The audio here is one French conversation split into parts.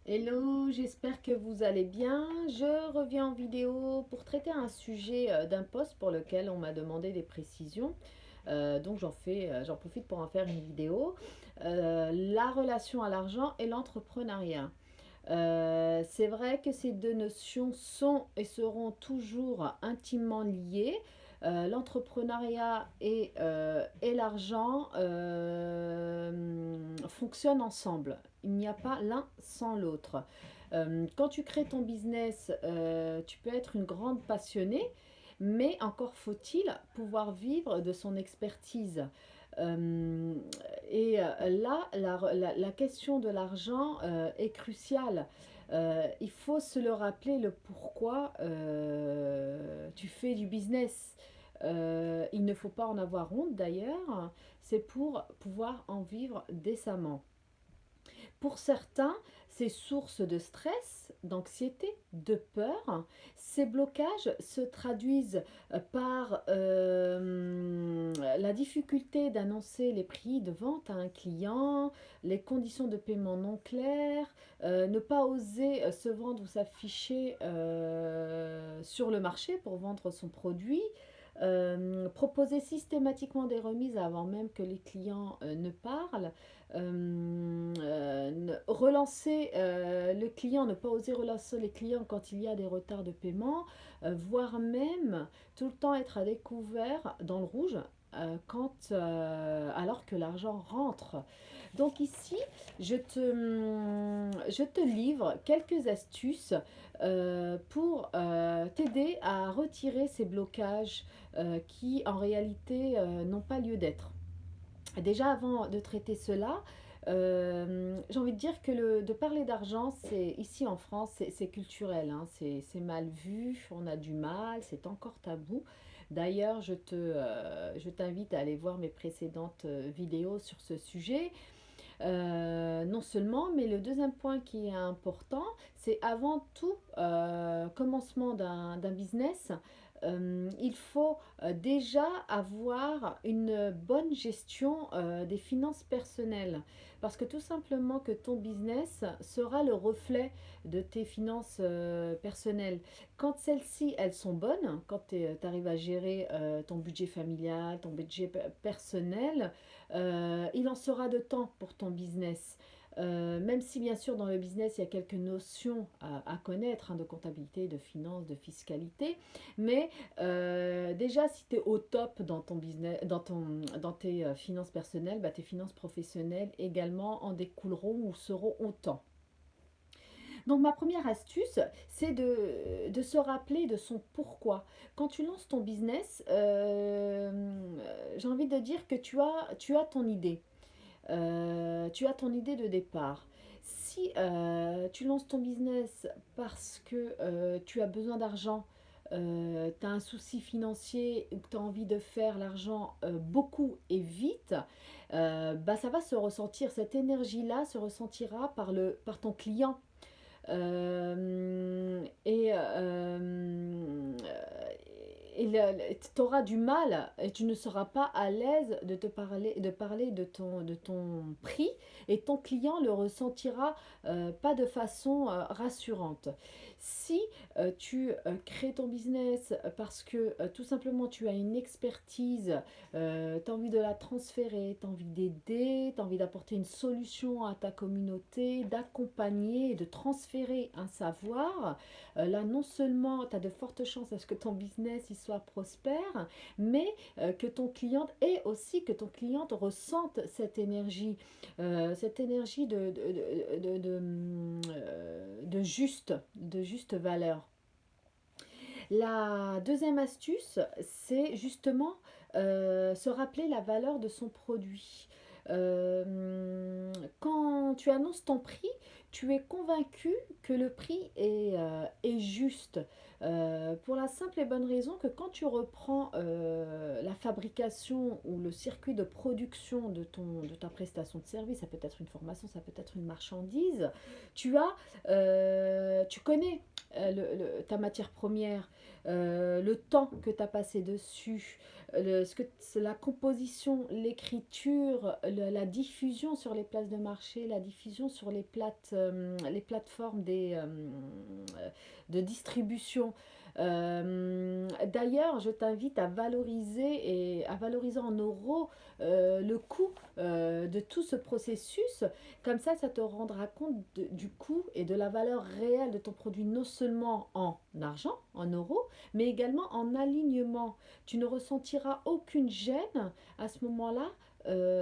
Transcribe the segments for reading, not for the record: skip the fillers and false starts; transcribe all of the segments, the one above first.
Hello, j'espère que vous allez bien. Je reviens en vidéo pour traiter un sujet d'un poste pour lequel on m'a demandé des précisions. Donc j'en profite pour en faire une vidéo. La relation à l'argent et l'entrepreneuriat. C'est vrai que ces deux notions sont et seront toujours intimement liées. L'entrepreneuriat et l'argent fonctionnent ensemble. Il n'y a pas l'un sans l'autre. Quand tu crées ton business, tu peux être une grande passionnée, mais encore faut-il pouvoir vivre de son expertise. Euh, Là, la question de l'argent est cruciale. Il faut se le rappeler le pourquoi tu fais du business. Il ne faut pas en avoir honte d'ailleurs, c'est pour pouvoir en vivre décemment. Pour certains, c'est source de stress, d'anxiété, de peur. Ces blocages se traduisent par la difficulté d'annoncer les prix de vente à un client, les conditions de paiement non claires, ne pas oser se vendre ou s'afficher sur le marché pour vendre son produit. Proposer systématiquement des remises avant même que les clients ne parlent, relancer le client, ne pas oser relancer les clients quand il y a des retards de paiement, voire même tout le temps être à découvert dans le rouge alors que l'argent rentre. Donc ici, je te livre quelques astuces pour t'aider à retirer ces blocages qui en réalité n'ont pas lieu d'être. Déjà, avant de traiter cela, j'ai envie de dire que de parler d'argent, c'est ici en France, c'est culturel, hein, c'est mal vu, on a du mal, c'est encore tabou. D'ailleurs, je t'invite à aller voir mes précédentes vidéos sur ce sujet. Non seulement, mais le deuxième point qui est important, c'est avant tout commencement d'un business, il faut déjà avoir une bonne gestion des finances personnelles. Parce que tout simplement que ton business sera le reflet de tes finances personnelles. Quand celles-ci, elles sont bonnes, quand tu arrives à gérer ton budget familial, ton budget personnel, il en sera de temps pour ton business. Même si bien sûr dans le business il y a quelques notions à connaître hein, de comptabilité, de finance, de fiscalité, mais déjà si tu es au top dans ton business, dans tes finances personnelles, bah, tes finances professionnelles également en découleront ou seront autant. Donc ma première astuce, c'est de se rappeler de son pourquoi. Quand tu lances ton business, j'ai envie de dire que tu as ton idée. Tu as ton idée de départ. Si tu lances ton business parce que tu as besoin d'argent, tu as un souci financier ou que tu as envie de faire l'argent beaucoup et vite, bah, ça va se ressentir, cette énergie-là se ressentira par ton client. Tu auras du mal et tu ne seras pas à l'aise de parler de ton prix et ton client le ressentira pas de façon rassurante. Si tu crées ton business parce que tout simplement tu as une expertise, tu as envie de la transférer, tu as envie d'aider, tu as envie d'apporter une solution à ta communauté, d'accompagner, de transférer un savoir, là non seulement tu as de fortes chances à ce que ton business il soit prospère, mais que ton client et aussi que ton client ressente cette énergie de juste valeur. La deuxième astuce, c'est justement se rappeler la valeur de son produit. Quand tu annonces ton prix, tu es convaincu que le prix est juste. Pour la simple et bonne raison que quand tu reprends la fabrication ou le circuit de production de ta prestation de service, ça peut être une formation, ça peut être une marchandise, tu connais ta matière première, le temps que tu as passé dessus, c'est la composition, l'écriture, la diffusion sur les places de marché, la diffusion sur les plateformes de distribution. D'ailleurs, je t'invite à valoriser et à valoriser en euros le coût de tout ce processus. Comme ça te rendra compte du coût et de la valeur réelle de ton produit, non seulement en argent, en euros, mais également en alignement. Tu ne ressentiras aucune gêne à ce moment-là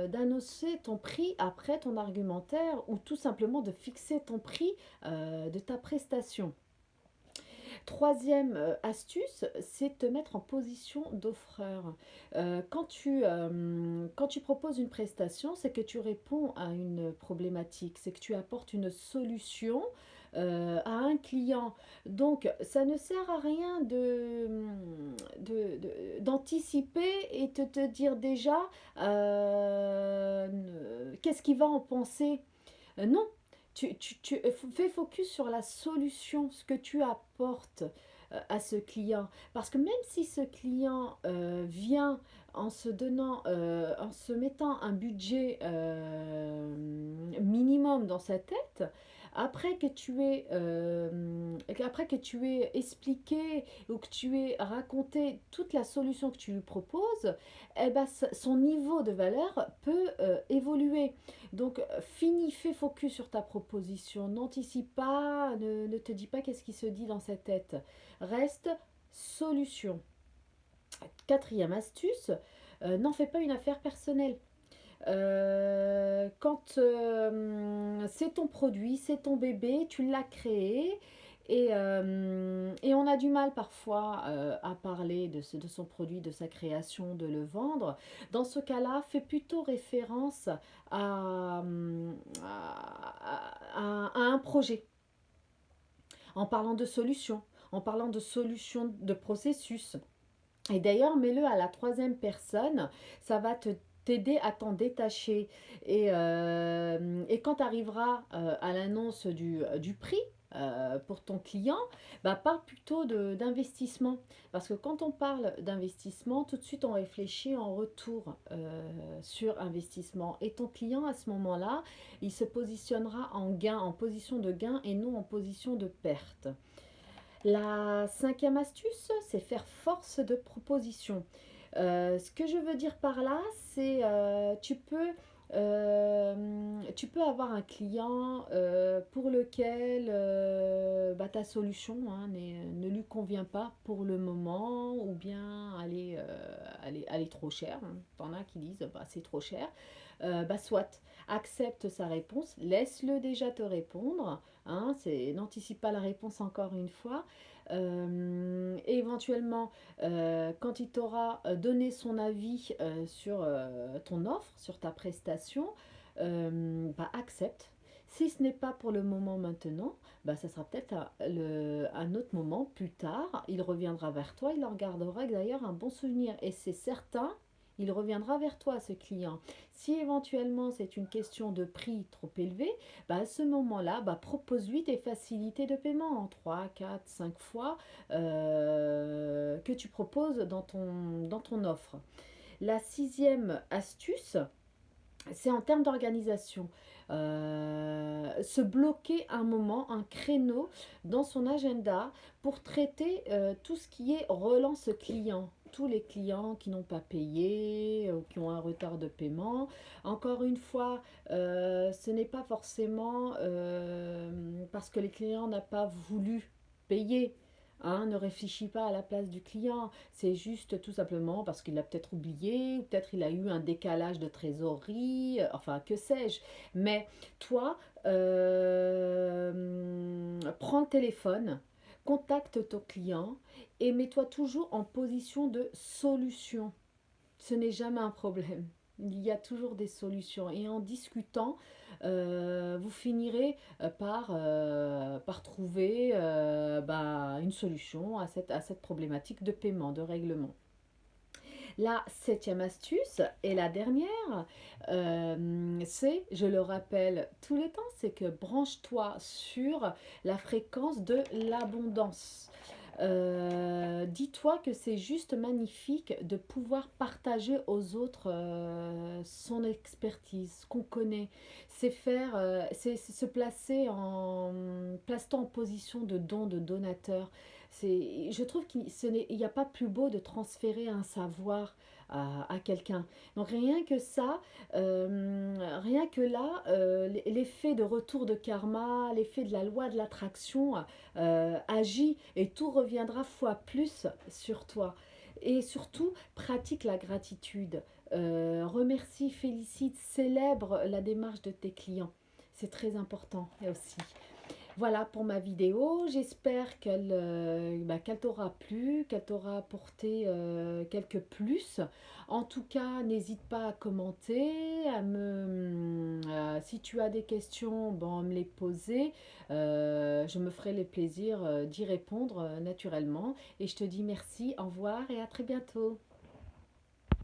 d'annoncer ton prix après ton argumentaire ou tout simplement de fixer ton prix de ta prestation. Troisième astuce, c'est te mettre en position d'offreur. Quand tu proposes une prestation, c'est que tu réponds à une problématique, c'est que tu apportes une solution à un client. Donc, ça ne sert à rien d'anticiper et de te dire déjà qu'est-ce qu'il va en penser. Non, tu fais focus sur la solution, ce que tu apportes à ce client. Parce que même si ce client vient en se mettant un budget minimum dans sa tête, après que tu aies expliqué ou que tu aies raconté toute la solution que tu lui proposes, eh ben, son niveau de valeur peut évoluer. Donc, fais focus sur ta proposition. N'anticipe pas, ne te dis pas qu'est-ce qui se dit dans sa tête. Reste solution. Quatrième astuce, n'en fais pas une affaire personnelle. Quand c'est ton produit, c'est ton bébé, tu l'as créé, et on a du mal parfois à parler de son produit, de sa création, de le vendre. Dans ce cas-là, fais plutôt référence à, à un projet, en parlant de solutions, en parlant de solutions de processus. Et d'ailleurs, mets-le à la troisième personne, ça va t'aider à t'en détacher. Et quand tu arriveras à l'annonce du prix pour ton client, bah, parle plutôt d'investissement. Parce que quand on parle d'investissement, tout de suite on réfléchit en retour sur investissement. Et ton client, à ce moment-là, il se positionnera en gain, en position de gain et non en position de perte. La cinquième astuce, c'est faire force de proposition. Ce que je veux dire par là, c'est tu peux avoir un client pour lequel ta solution ne lui convient pas pour le moment ou bien elle est trop chère. Hein. T'en as qui disent bah, c'est trop cher. Soit, accepte sa réponse, laisse-le déjà te répondre. Hein, n'anticipe pas la réponse encore une fois. Et éventuellement, quand il t'aura donné son avis sur ton offre, sur ta prestation, accepte. Si ce n'est pas pour le moment maintenant, ça sera peut-être un autre moment plus tard. Il reviendra vers toi, il en gardera d'ailleurs un bon souvenir. Et c'est certain, il reviendra vers toi, ce client. Si éventuellement c'est une question de prix trop élevé, à ce moment-là, propose-lui des facilités de paiement en 3, 4, 5 fois que tu proposes dans ton offre. La sixième astuce, c'est en termes d'organisation. Se bloquer un moment, un créneau dans son agenda pour traiter tout ce qui est relance client. Tous les clients qui n'ont pas payé ou qui ont un retard de paiement. Encore une fois, ce n'est pas forcément parce que les clients n'ont pas voulu payer. Hein, ne réfléchis pas à la place du client, c'est juste tout simplement parce qu'il a peut-être oublié, ou peut-être il a eu un décalage de trésorerie, enfin que sais-je. Mais toi, prends le téléphone, contacte ton client et mets-toi toujours en position de solution. Ce n'est jamais un problème. Il y a toujours des solutions. Et en discutant, vous finirez par trouver une solution à cette problématique de paiement, de règlement. La septième astuce et la dernière, c'est, je le rappelle tous les temps, c'est que branche-toi sur la fréquence de l'abondance. dis-toi que c'est juste magnifique de pouvoir partager aux autres son expertise, ce qu'on connaît. C'est faire, c'est se placer en, place-toi en position de don, de donateur. Je trouve qu'il n'y a pas plus beau de transférer un savoir à quelqu'un. Donc rien que ça, rien que là, l'effet de retour de karma, l'effet de la loi de l'attraction agit et tout reviendra fois plus sur toi. Et surtout, pratique la gratitude. Remercie, félicite, célèbre la démarche de tes clients. C'est très important aussi. Voilà pour ma vidéo. J'espère qu'elle t'aura plu, qu'elle t'aura apporté quelques plus. En tout cas, n'hésite pas à commenter, si tu as des questions, bon, à me les poser. Je me ferai le plaisir d'y répondre naturellement. Et je te dis merci, au revoir et à très bientôt.